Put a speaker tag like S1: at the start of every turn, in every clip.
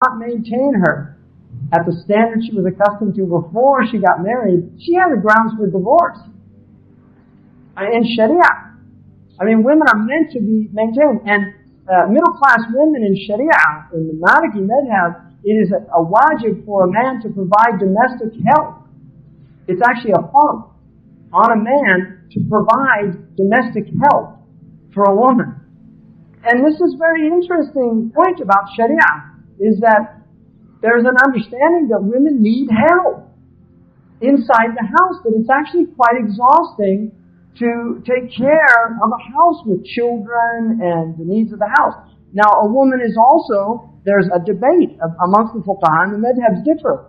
S1: not maintain her at the standard she was accustomed to before she got married, she has a grounds for divorce. In Sharia, I mean, women are meant to be maintained. And middle-class women in Sharia, in the Maliki madhab, it is a wajib for a man to provide domestic help. It's actually a farm on a man to provide domestic help for a woman. And this is a very interesting point about Sharia, is that there's an understanding that women need help inside the house, that it's actually quite exhausting to take care of a house with children and the needs of the house. Now, a woman is also, there's a debate amongst the fuqaha, and the madhabs differ.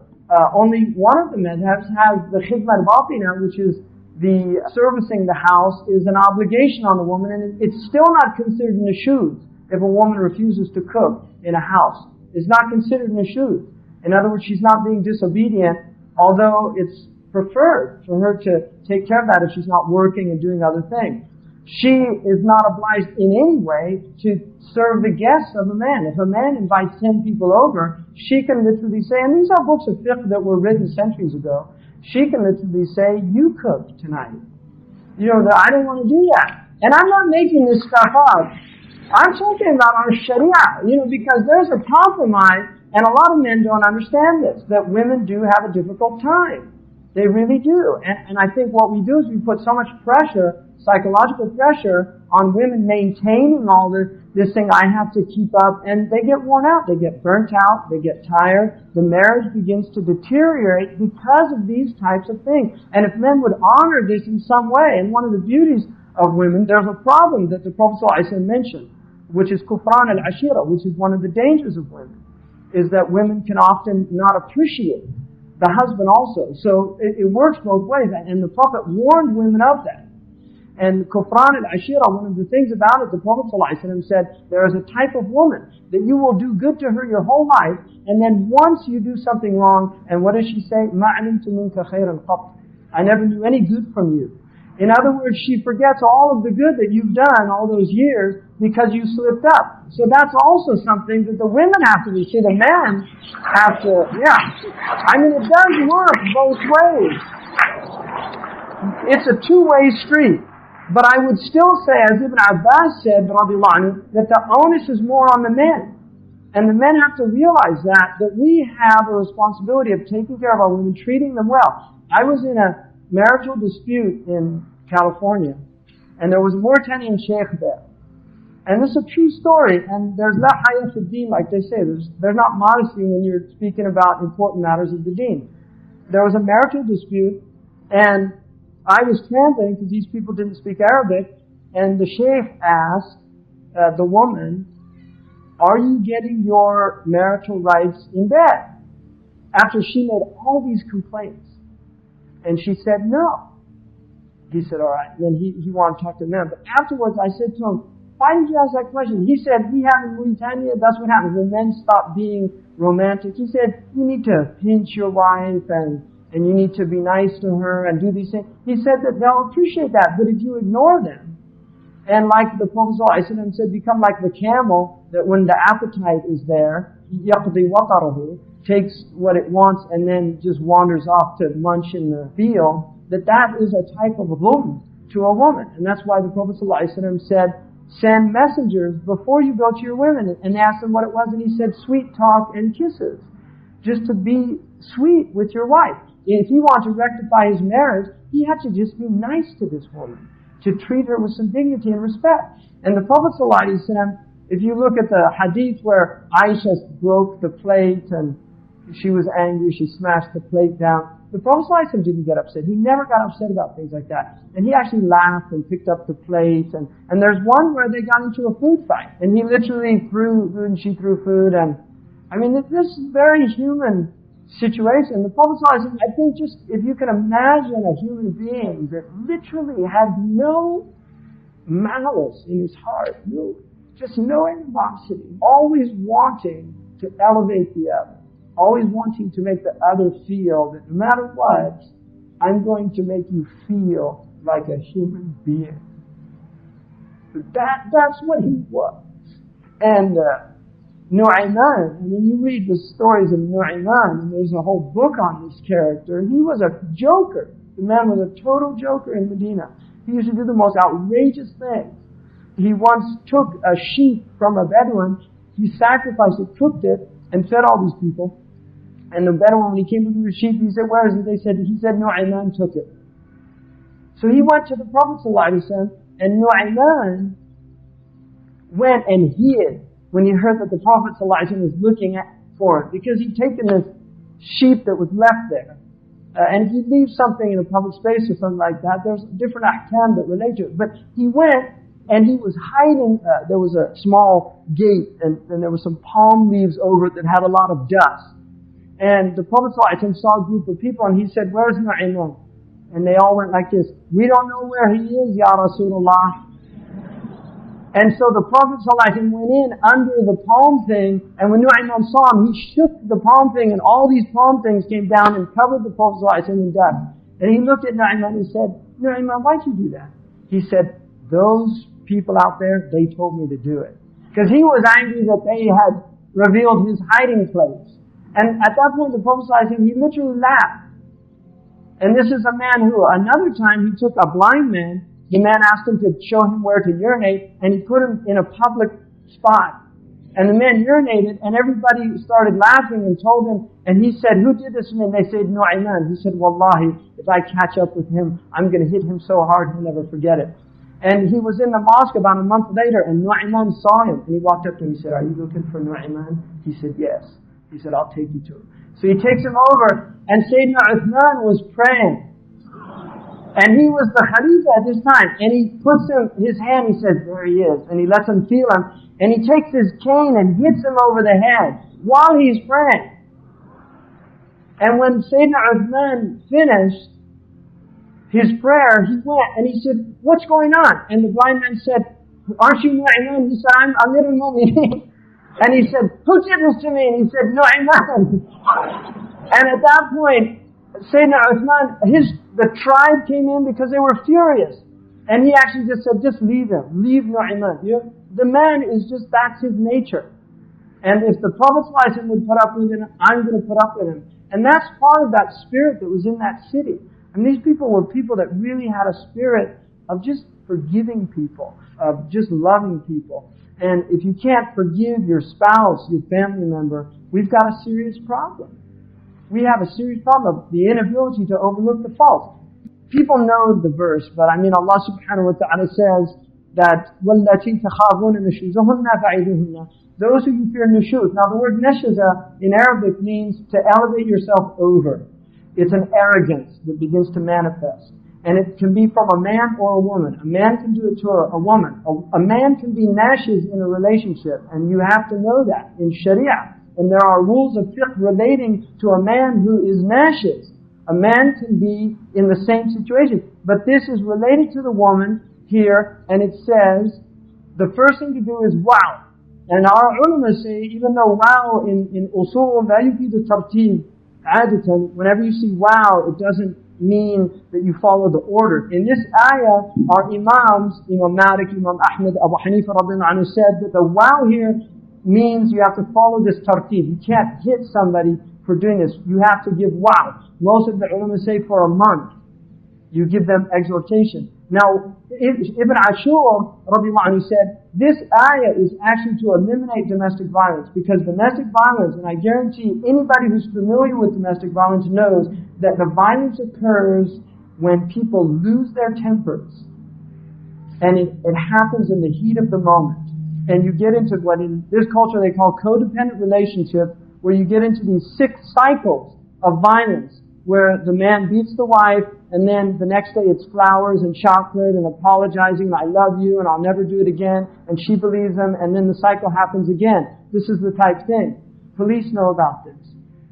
S1: Only one of the madhabs has the khidmah al-batina, which is the servicing the house is an obligation on the woman, and it's still not considered nushuz if a woman refuses to cook in a house. It's not considered nushuz. In other words, she's not being disobedient, although it's preferred for her to take care of that if she's not working and doing other things. She is not obliged in any way to serve the guests of a man. If a man invites 10 people over, she can literally say, and these are books of fiqh that were written centuries ago, she can literally say, you cook tonight. You know, I don't want to do that. And I'm not making this stuff up. I'm talking about our Sharia, because there's a compromise, and a lot of men don't understand this, that women do have a difficult time. They really do. And I think what we do is we put so much pressure, psychological pressure, on women maintaining all this thing, I have to keep up, and they get worn out, they get burnt out, they get tired, the marriage begins to deteriorate because of these types of things. And if men would honor this in some way, and one of the beauties of women, there's a problem that the Prophet ﷺ mentioned, which is kufran al-ashira, which is one of the dangers of women, is that women can often not appreciate the husband also. So it works both ways, and the Prophet warned women of that. And kufran al-ashira, one of the things about it, the Prophet ﷺ said, there is a type of woman that you will do good to her your whole life, and then once you do something wrong, and what does she say? مَا عَلِمْتُ مِنْكَ خَيْرًا قَطْ, I never knew any good from you. In other words, she forgets all of the good that you've done all those years because you slipped up. So that's also something that the women have to do. See, the men have to, I mean, it does work both ways. It's a two-way street. But I would still say, as Ibn Abbas said, radiallahu anhu, that the onus is more on the men. And the men have to realize that we have a responsibility of taking care of our women, treating them well. I was in a marital dispute in California, and there was a Mauritanian sheikh there. And this is a true story, and there's la haya fi din, like they say. There's not modesty when you're speaking about important matters of the deen. There was a marital dispute, and I was translating because these people didn't speak Arabic, and the sheikh asked the woman, are you getting your marital rights in bed? After she made all these complaints. And she said, no. He said, all right. And then he wanted to talk to them. But afterwards, I said to him, why did you ask that question? He said, we have in Mauritania, that's what happens. When men stop being romantic, he said, you need to pinch your wife and you need to be nice to her and do these things. He said that they'll appreciate that. But if you ignore them, and like the Prophet ﷺ said, become like the camel, that when the appetite is there, يَقْضِي وَطَرَهُ, takes what it wants and then just wanders off to munch in the field, that is a type of dhulm to a woman. And that's why the Prophet ﷺ said, send messengers before you go to your women, and ask them what it was, and he said, sweet talk and kisses. Just to be sweet with your wife. If you want to rectify his marriage, he had to just be nice to this woman, to treat her with some dignity and respect. And the Prophet ﷺ, if you look at the hadith where Aisha broke the plate and she was angry, she smashed the plate down, the Prophet ﷺ didn't get upset. He never got upset about things like that. And he actually laughed and picked up the plate. And there's one where they got into a food fight. And he literally threw food and she threw food. And I mean, this is very human situation. The Prophet ﷺ, I think just, if you can imagine a human being that literally had no malice in his heart, no animosity, always wanting to elevate the other, always wanting to make the other feel that no matter what, I'm going to make you feel like a human being. That's what he was. And Nu'ayman, and when you read the stories of Nu'ayman, and there's a whole book on this character, he was a joker. The man was a total joker in Medina. He used to do the most outrageous things. He once took a sheep from a Bedouin, he sacrificed it, cooked it, and fed all these people. And the Bedouin, when he came to the sheep, he said, "Where is it?" He said, Nu'ayman took it. So he went to the Prophet ﷺ, and Nu'ayman went and hid when he heard that the Prophet ﷺ was looking for it, because he'd taken this sheep that was left there. And if you leave something in a public space or something like that, there's different ahkam that relate to it. But he went and he was hiding. There was a small gate, and there were some palm leaves over it that had a lot of dust. And the Prophet ﷺ saw a group of people, and he said, "Where's Nu'ayman?" And they all went like this, "We don't know where he is, Ya Rasulullah." And so the Prophet ﷺ went in under the palm thing, and when Nu'ayman saw him, he shook the palm thing, and all these palm things came down and covered the Prophet ﷺ in dust. And he looked at Nu'ayman and said, "Nu'ayman, why'd you do that?" He said, "Those people out there, they told me to do it." Because he was angry that they had revealed his hiding place. And at that point, the Prophet ﷺ, he literally laughed. And this is a man who, another time, he took a blind man. The man asked him to show him where to urinate, and he put him in a public spot. And the man urinated, and everybody started laughing and told him, and he said, "Who did this to me?" And they said, "Nu'ayman." He said, "Wallahi, if I catch up with him, I'm going to hit him so hard he'll never forget it." And he was in the mosque about a month later, and Nu'ayman saw him, and he walked up to him. He said, "Are you looking for Nu'ayman?" He said, "Yes." He said, "I'll take you to him." So he takes him over, and Sayyidina Uthman was praying. And he was the Khalifa at this time. And he puts his hand, he says, "There he is." And he lets him feel him. And he takes his cane and hits him over the head while he's praying. And when Sayyidina Uthman finished his prayer, he went and he said, "What's going on?" And the blind man said, "Aren't you Nu'ayman?" He said, "I'm Amir al-Mu'mineen." And he said, "Who did this to me?" And he said, "Nu'ayman." And at that point, Sayyidina Uthman, the tribe came in because they were furious. And he actually just said, "Just leave him. Leave Nu'ayman." The man is just, that's his nature. And if the Prophet ﷺ would put up with him, I'm going to put up with him. And that's part of that spirit that was in that city. And these people were people that really had a spirit of just forgiving people, of just loving people. And if you can't forgive your spouse, your family member, we've got a serious problem. We have a serious problem of the inability to overlook the faults. People know the verse, but Allah subhanahu wa ta'ala says that وَالَّتِي تَخَافُونَ نُشُوزَهُنَّ فَعِذُوهُنَّ. Those who you fear nushuz. Now the word nashaza in Arabic means to elevate yourself over. It's an arrogance that begins to manifest. And it can be from a man or a woman. A man can do it to a woman. A man can be nashiz in a relationship, and you have to know that in Sharia. And there are rules of fiqh relating to a man who is nashiz. A man can be in the same situation. But this is related to the woman here, and it says, the first thing to do is wow. And our ulama say, even though wow in usul, la yufidu tartib, adatan, whenever you see wow, it doesn't mean that you follow the order. In this ayah, our imams, Imam Malik, Imam Ahmed, Abu Hanifa radhiyallahu anhu said that the wow here means you have to follow this tartib. You can't hit somebody for doing this. You have to give wow. Most of the ulama say for a month, you give them exhortation. Now, Ibn Ashur radhiyallahu anhu said, this ayah is actually to eliminate domestic violence, because domestic violence, and I guarantee anybody who's familiar with domestic violence knows that the violence occurs when people lose their tempers. And it happens in the heat of the moment. And you get into what in this culture they call codependent relationships, where you get into these 6 cycles of violence, where the man beats the wife, and then the next day it's flowers and chocolate and apologizing, "I love you and I'll never do it again," and she believes him, and then the cycle happens again. This is the type thing. Police know about this.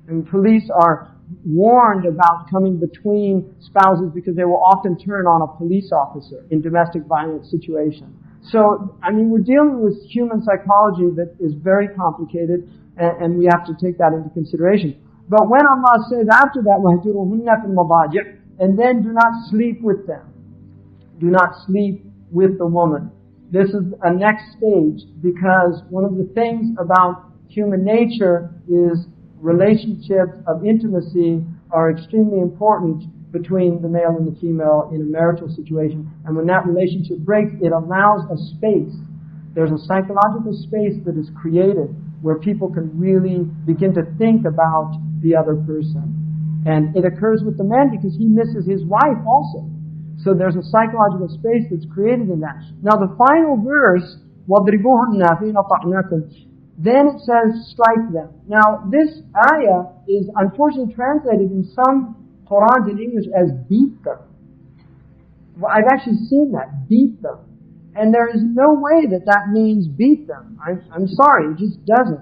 S1: And police are warned about coming between spouses because they will often turn on a police officer in domestic violence situations. So, we're dealing with human psychology that is very complicated, and we have to take that into consideration. But when Allah says after that, وَهْجُرُهُنَّ فِي الْمَضَاجِعِ, and then do not sleep with them. Do not sleep with the woman. This is a next stage, because one of the things about human nature is relationships of intimacy are extremely important between the male and the female in a marital situation. And when that relationship breaks, it allows a space. There's a psychological space that is created where people can really begin to think about the other person. And it occurs with the man because he misses his wife also. So there's a psychological space that's created in that. Now the final verse, وَضْرِبُوهُنَّ فِي نَطَعْنَاكُمْ, then it says, strike them. Now this ayah is unfortunately translated in some Qurans in English as beat them. Well, I've actually seen that, beat them. And there is no way that that means beat them. I'm sorry, it just doesn't.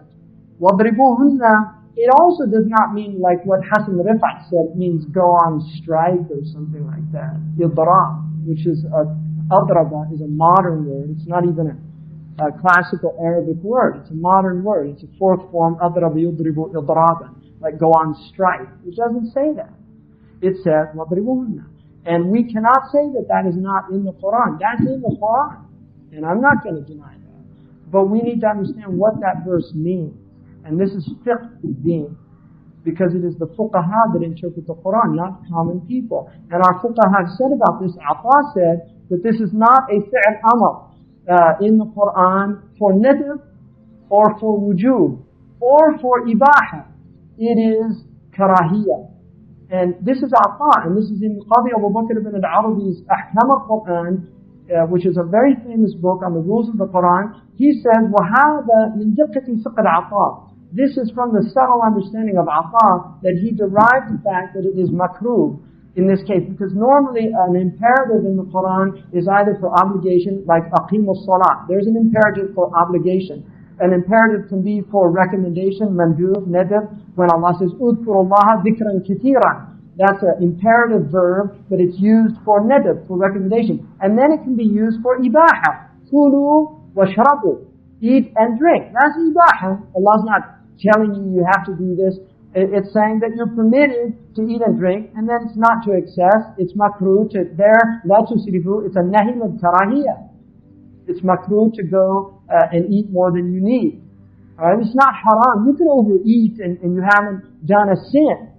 S1: وَضْرِبُوهُنَّ, it also does not mean like what Hassan Rifat said, it means go on strike or something like that. Idrab, which is adraba, is a modern word. It's not even a classical Arabic word. It's a modern word. It's a fourth form, adraba yudribu idraban, like go on strike. It doesn't say that. It says وَضْرِبُوهُنَّ. And we cannot say that that is not in the Quran. That's in the Quran. And I'm not going to deny that. But we need to understand what that verse means. And this is fiqh deen. Because it is the fuqaha that interpret the Quran, not common people. And our fuqaha have said about this, Ata said, that this is not a fi'l amr in the Quran for nadr, or for wujub, or for ibaha. It is karahiyah. And this is Ata, and this is in Qadi Abu Bakr ibn al-Arabi's Ahkam al-Quran, which is a very famous book on the rules of the Quran. He says, وَهَذَا مِنْ دِقَّةِ فِقْهِ Ata. This is from the subtle understanding of Ata, that he derived the fact that it is makruh in this case, because normally an imperative in the Quran is either for obligation, like aqimus salat. There's an imperative for obligation. An imperative can be for recommendation, mandub, nadab, when Allah says, udkurullaha dhikran kathiran. That's an imperative verb, but it's used for nadab, for recommendation. And then it can be used for ibaha. Kulu washrabu. Eat and drink. That's ibaha. Allah's not telling you have to do this. It's saying that you're permitted to eat and drink, and then it's not to excess. It's makruh to there, la tusrifu. It's a nahi of karahiyah. It's makruh to go and eat more than you need. Alright, it's not haram. You can overeat and you haven't done a sin.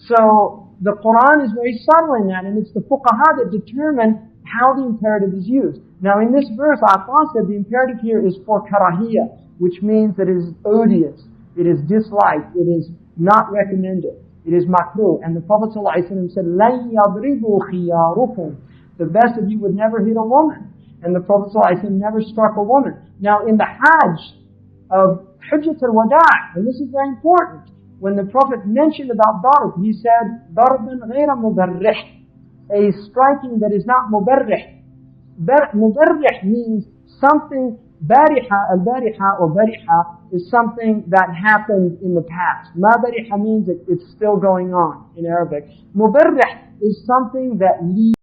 S1: So the Quran is very subtle in that, and it's the fuqaha that determine how the imperative is used. Now in this verse, Ata said the imperative here is for karahiyah, which means that it is odious, it is disliked, it is not recommended, it is makruh. And the Prophet ﷺ said, لَنْ يَضْرِبُوا خِيَارُكُمْ. The best of you would never hit a woman. And the Prophet ﷺ never struck a woman. Now in the Hajj of Hujjat al-Wada', and this is very important, when the Prophet mentioned about darb, he said, darban ghayra mubarrih, a striking that is not mubarrih. Mubarrih means something, bariha, al-bariha or bariha, is something that happened in the past. Ma bariha means it's still going on in Arabic. Mubarrih is something that leaves